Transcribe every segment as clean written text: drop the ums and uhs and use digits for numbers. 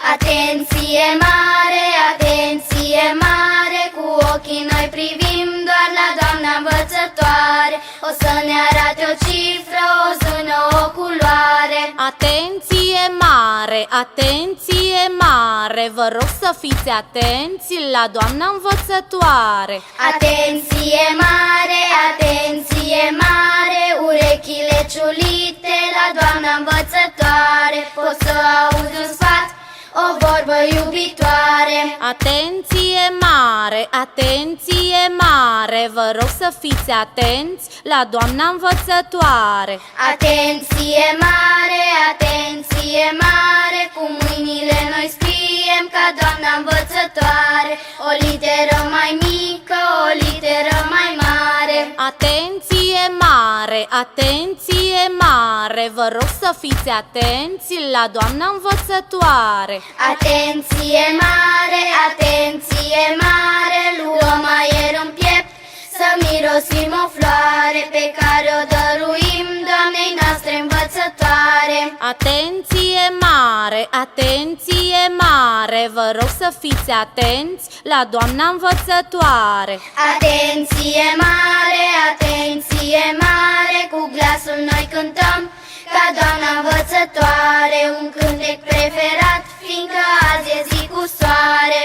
Atenție mare, atenție mare, cu ochii noi privim doar la doamna învățătoare. O să ne arate o cifră, o zonă, o culoare. Atenție mare, atenție mare, vă rog să fiți atenți la doamna învățătoare. Atenție mare, atenție mare, urechile ciulite la doamna învățătoare. Poți să auzi un sfat, o vorbă iubitoare. Atenție mare, atenție mare, vă rog să fiți atenți la doamna învățătoare. Atenție mare, atenție mare, cu mâinile noi scriem ca doamna învățătoare. O literă mai mică, o literă mai mare. Atenție mare, atenție mare, vă rog să fiți atenți la doamna învățătoare. Atenție mare, atenție mare, luăm aer în piept să mirosim o floare pe care o dăruim doamnei noastre învățătoare. Atenție mare, atenție mare, vă rog să fiți atenți la doamna învățătoare. Atenție mare, atenție mare, cu glasul noi cântăm ca doamna învățătoare, un cântec preferat, fiindcă azi e zi cu soare.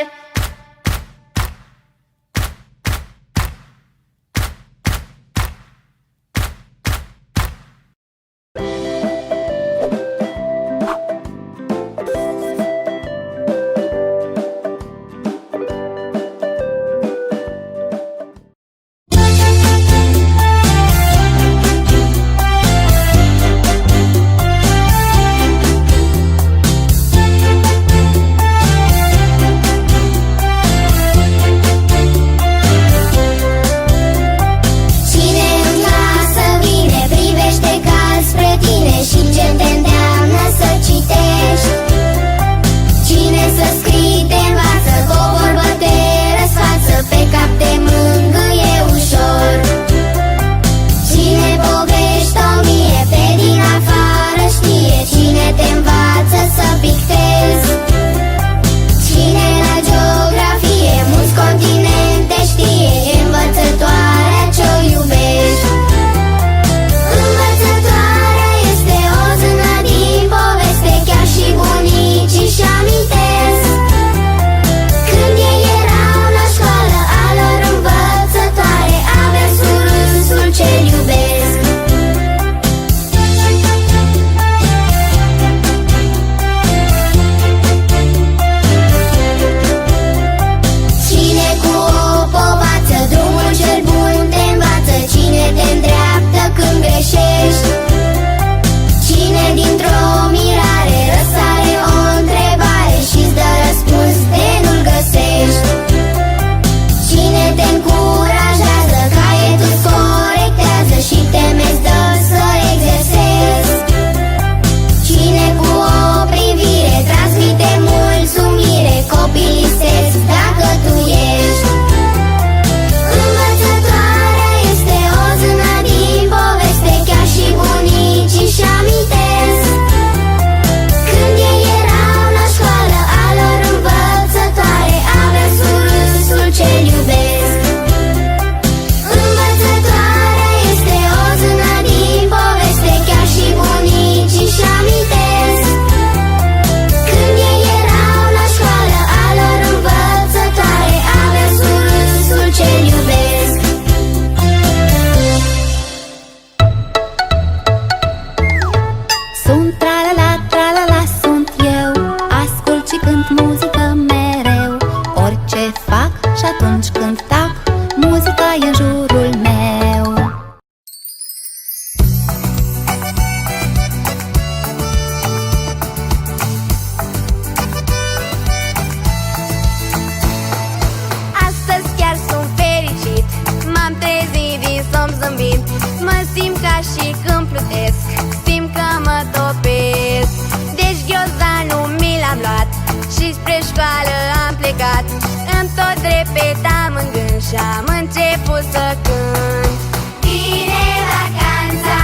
Și am început să cânt. Vine vacanța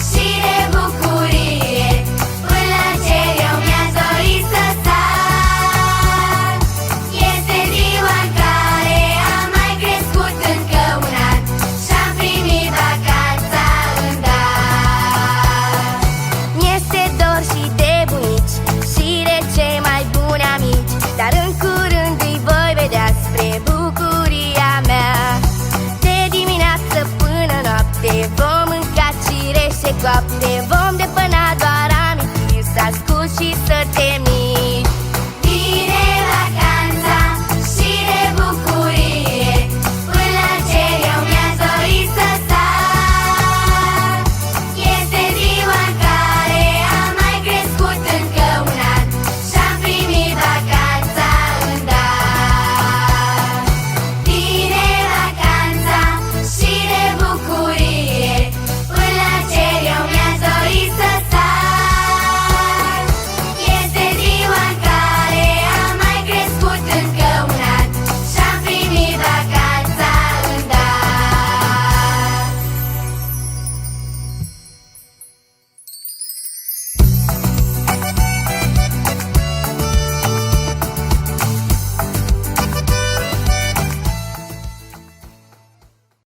și de bucurie, până la cer eu mi-aș dori să sar. coapte vor